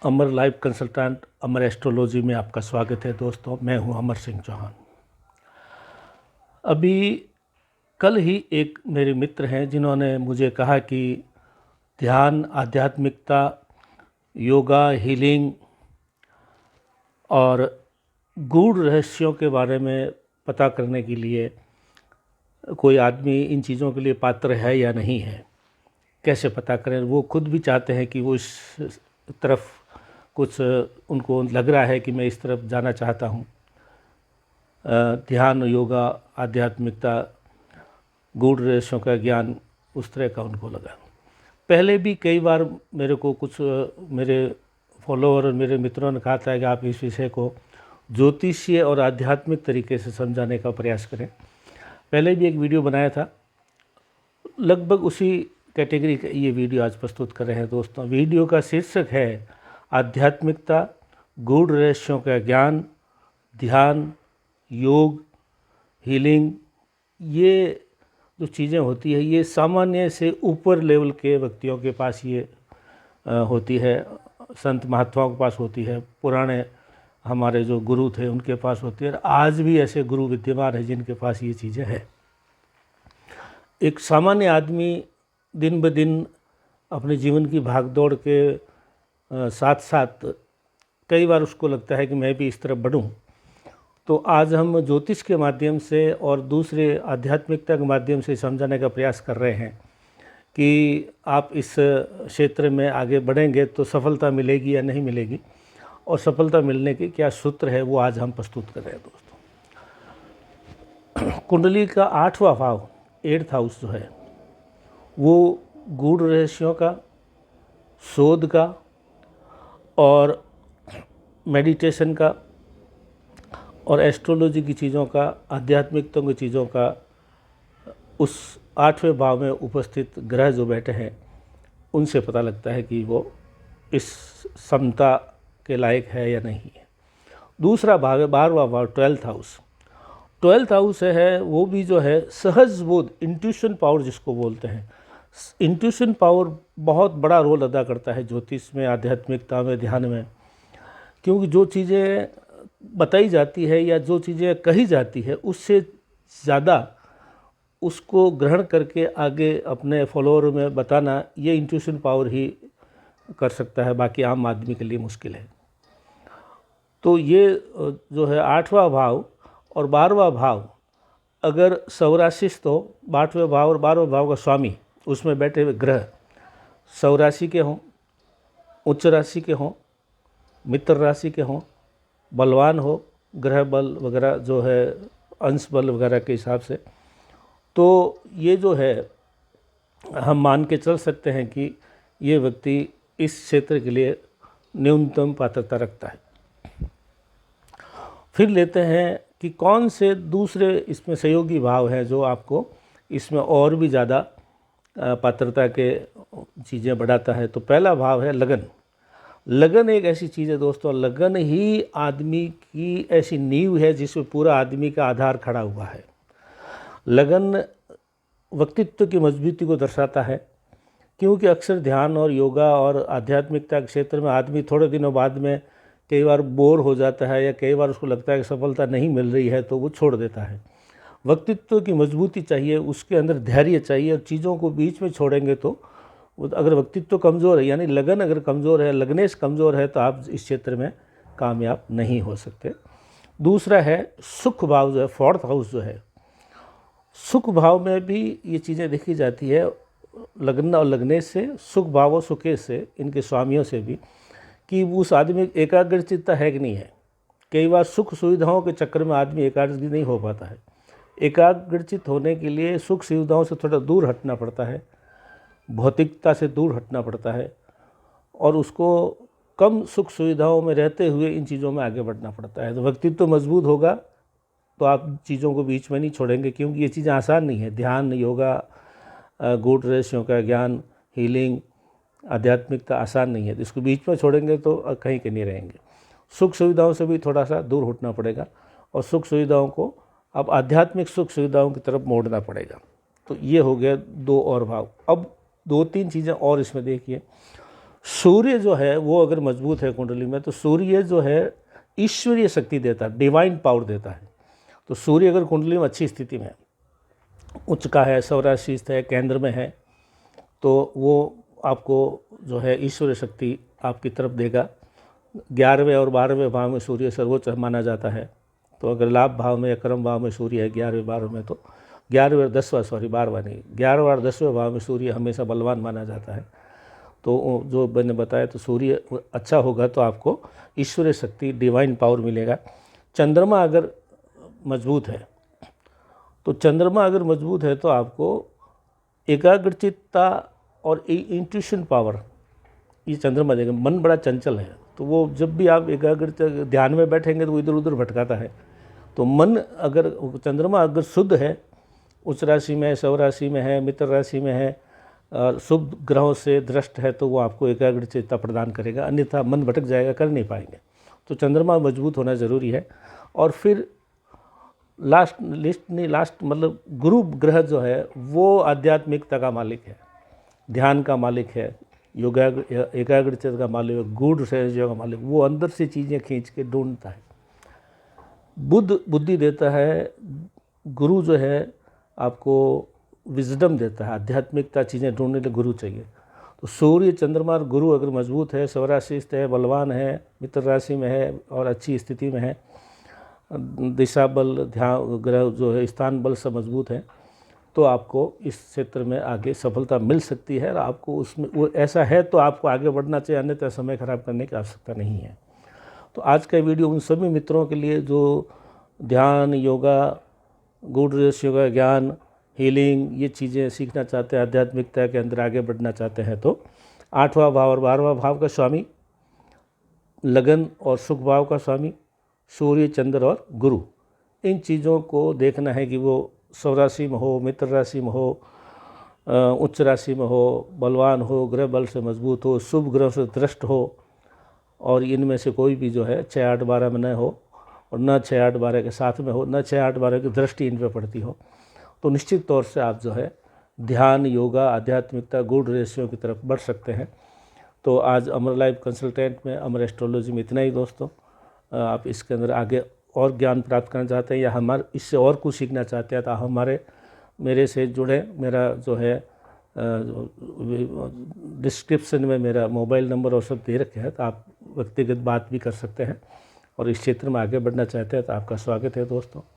अमर life consultant अमर astrology में आपका स्वागत है दोस्तों। मैं हूं अमर सिंह चौहान। अभी कल ही एक मेरे मित्र हैं जिन्होंने मुझे कहा कि ध्यान, आध्यात्मिकता, योगा, हीलिंग और गूढ़ रहस्यों के बारे में पता करने के लिए कोई आदमी इन चीज़ों के लिए पात्र है या नहीं है, कैसे पता करें। वो खुद भी चाहते हैं कि वो इस तरफ कुछ उनको लग रहा है कि मैं इस तरफ जाना चाहता हूँ। ध्यान, योगा, आध्यात्मिकता, गूढ़ रहस्यों का ज्ञान, उस तरह का उनको लगा। पहले भी कई बार मेरे को कुछ मेरे फॉलोअर और मेरे मित्रों ने कहा था कि आप इस विषय को ज्योतिषीय और आध्यात्मिक तरीके से समझाने का प्रयास करें। पहले भी एक वीडियो बनाया था, लगभग उसी कैटेगरी का ये वीडियो आज प्रस्तुत कर रहे हैं दोस्तों। वीडियो का शीर्षक है आध्यात्मिकता, गूढ़ रहस्यों का ज्ञान, ध्यान, योग, हीलिंग। ये जो चीज़ें होती है ये सामान्य से ऊपर लेवल के व्यक्तियों के पास ये होती है, संत महात्माओं के पास होती है, पुराने हमारे जो गुरु थे उनके पास होती है। आज भी ऐसे गुरु विद्यमान हैं जिनके पास ये चीज़ें हैं। एक सामान्य आदमी दिन ब दिन अपने जीवन की भागदौड़ के साथ साथ कई बार उसको लगता है कि मैं भी इस तरफ बढ़ूं। तो आज हम ज्योतिष के माध्यम से और दूसरे आध्यात्मिकता के माध्यम से समझाने का प्रयास कर रहे हैं कि आप इस क्षेत्र में आगे बढ़ेंगे तो सफलता मिलेगी या नहीं मिलेगी, और सफलता मिलने के क्या सूत्र है वो आज हम प्रस्तुत कर रहे हैं दोस्तों। कुंडली का 8वां भाव, 8th हाउस जो है, वो गूढ़ रहस्यों का, शोध का और मेडिटेशन का और एस्ट्रोलॉजी की चीज़ों का, आध्यात्मिकता की चीज़ों का उस 8वें भाव में उपस्थित ग्रह जो बैठे हैं उनसे पता लगता है कि वो इस समता के लायक है या नहीं है। दूसरा भाव है 12वां भाव, 12th हाउस। 12th हाउस है वो भी जो है सहज बोध, इंट्यूशन पावर जिसको बोलते हैं। इंट्यूशन पावर बहुत बड़ा रोल अदा करता है ज्योतिष में, आध्यात्मिकता में, ध्यान में। क्योंकि जो चीज़ें बताई जाती है या जो चीज़ें कही जाती है उससे ज़्यादा उसको ग्रहण करके आगे अपने फॉलोअर में बताना, ये इंट्यूशन पावर ही कर सकता है, बाकी आम आदमी के लिए मुश्किल है। तो ये जो है 8वां भाव और 12वां भाव अगर सौराशिस्त हो, 8वें भाव और 12वें भाव का स्वामी उसमें बैठे हुए ग्रह सौराशि के हों, उच्च राशि के हों, मित्र राशि के हों, बलवान हो, ग्रह बल वगैरह जो है अंश बल वगैरह के हिसाब से, तो ये जो है हम मान के चल सकते हैं कि ये व्यक्ति इस क्षेत्र के लिए न्यूनतम पात्रता रखता है। फिर लेते हैं कि कौन से दूसरे इसमें सहयोगी भाव हैं जो आपको इसमें और भी ज़्यादा पात्रता के चीज़ें बढ़ाता है। तो पहला भाव है लगन। लगन एक ऐसी चीज़ है दोस्तों, लगन ही आदमी की ऐसी नींव है जिसमें पूरा आदमी का आधार खड़ा हुआ है। लगन व्यक्तित्व की मजबूती को दर्शाता है, क्योंकि अक्सर ध्यान और योगा और आध्यात्मिकता के क्षेत्र में आदमी थोड़े दिनों बाद में कई बार बोर हो जाता है या कई बार उसको लगता है कि सफलता नहीं मिल रही है तो वो छोड़ देता है। व्यक्तित्व की मजबूती चाहिए, उसके अंदर धैर्य चाहिए, और चीज़ों को बीच में छोड़ेंगे तो अगर व्यक्तित्व कमज़ोर है, यानी लगन अगर कमज़ोर है, लगनेश कमज़ोर है, तो आप इस क्षेत्र में कामयाब नहीं हो सकते। दूसरा है सुख भाव जो है, 4th हाउस जो है, सुख भाव में भी ये चीज़ें देखी जाती है। लगन और लगनेश से, सुख भाव और सुकेश से, इनके स्वामियों से भी, कि उस आदमी एकाग्रचित्ता है कि नहीं है। कई बार सुख सुविधाओं के चक्कर में आदमी एकाग्रचित नहीं हो पाता है। एकाग्रचित होने के लिए सुख सुविधाओं से थोड़ा दूर हटना पड़ता है, भौतिकता से दूर हटना पड़ता है, और उसको कम सुख सुविधाओं में रहते हुए इन चीज़ों में आगे बढ़ना पड़ता है। तो व्यक्तित्व मजबूत होगा तो आप चीज़ों को बीच में नहीं छोड़ेंगे, क्योंकि ये चीज़ें आसान नहीं है। ध्यान, योगा, गूढ़ रहस्यों का ज्ञान, हीलिंग, आध्यात्मिकता आसान नहीं है। तो इसको बीच में छोड़ेंगे तो कहीं के नहीं रहेंगे। सुख सुविधाओं से भी थोड़ा सा दूर हटना पड़ेगा, और सुख सुविधाओं को अब आध्यात्मिक सुख सुविधाओं की तरफ मोड़ना पड़ेगा। तो ये हो गया 2 और भाव। अब 2-3 चीज़ें और इसमें देखिए। सूर्य जो है वो अगर मजबूत है कुंडली में, तो सूर्य जो है ईश्वरीय शक्ति देता है, डिवाइन पावर देता है। तो सूर्य अगर कुंडली में अच्छी स्थिति में है, उच्च का है, सौराशि है, केंद्र में है, तो वो आपको जो है ईश्वरीय शक्ति आपकी तरफ देगा। 11वें और 12वें भाव में सूर्य सर्वोच्च माना जाता है। तो अगर लाभ भाव में या कर्म भाव में सूर्य है 11वें 12वें में, तो 11वें और 10वां 12वां नहीं, 11वें और 10वें भाव में सूर्य हमेशा बलवान माना जाता है। तो जो मैंने बताया, तो सूर्य अच्छा होगा तो आपको ईश्वरीय शक्ति, डिवाइन पावर मिलेगा। चंद्रमा अगर मजबूत है, तो चंद्रमा अगर मजबूत है तो आपको एकाग्रचित्ता और इंट्यूशन पावर, ये चंद्रमा देगा। मन बड़ा चंचल है, तो वो जब भी आप एकाग्र ध्यान में बैठेंगे तो वो इधर उधर भटकाता है। तो मन अगर, चंद्रमा अगर शुद्ध है, उच्च राशि में है, सौराशि में है, मित्र राशि में है, और शुभ ग्रहों से दृष्ट है, तो वो आपको एकाग्रचित्ता प्रदान करेगा, अन्यथा मन भटक जाएगा, कर नहीं पाएंगे। तो चंद्रमा मजबूत होना ज़रूरी है। और फिर लास्ट मतलब गुरु ग्रह जो है वो आध्यात्मिकता का मालिक है, ध्यान का मालिक है, योगा एकाग्रचित्त का मालिक है, गूढ़ सहयोग का मालिक। वो अंदर से चीज़ें खींच के ढूंढता है। बुद्ध बुद्धि देता है, गुरु जो है आपको विजडम देता है, आध्यात्मिकता चीज़ें ढूंढने के लिए गुरु चाहिए। तो सूर्य, चंद्रमा और गुरु अगर मजबूत है, सौराशिस्त है, बलवान है, मित्र राशि में है और अच्छी स्थिति में है, दिशा बल, ध्यान ग्रह जो है स्थान बल सब मजबूत है, तो आपको इस क्षेत्र में आगे सफलता मिल सकती है। और आपको उसमें वो ऐसा है तो आपको आगे बढ़ना चाहिए, अन्यथा समय खराब करने की आवश्यकता नहीं है। तो आज का वीडियो उन सभी मित्रों के लिए जो ध्यान, योगा, गूढ़ रहस्य योगा, ज्ञान, हीलिंग, ये चीज़ें सीखना चाहते हैं, आध्यात्मिकता के अंदर आगे बढ़ना चाहते हैं, तो 8वां भाव और 12वां भाव का स्वामी, लगन और सुख भाव का स्वामी सूर्य, चंद्र और गुरु, इन चीज़ों को देखना है कि वो सौराशि में हो, मित्र राशि में हो, उच्च राशि में हो, बलवान हो, ग्रह बल से मजबूत हो, शुभ ग्रह से दृष्ट हो, और इनमें से कोई भी जो है 6, 8, 12 में न हो, और न 6, 8, 12 के साथ में हो, न 6, 8, 12 की दृष्टि इन पर पड़ती हो, तो निश्चित तौर से आप जो है ध्यान, योगा, आध्यात्मिकता, गूढ़ रहस्यों की तरफ बढ़ सकते हैं। तो आज अमर लाइफ कंसल्टेंट में, अमर एस्ट्रोलॉजी में इतना ही दोस्तों। आप इसके अंदर आगे और ज्ञान प्राप्त करना चाहते हैं या हमारे इससे और कुछ सीखना चाहते हैं, तो मेरे से जुड़े। मेरा जो है डिस्क्रिप्शन में मेरा मोबाइल नंबर और सब दे रखे हैं, तो आप व्यक्तिगत बात भी कर सकते हैं। और इस क्षेत्र में आगे बढ़ना चाहते हैं तो आपका स्वागत है दोस्तों।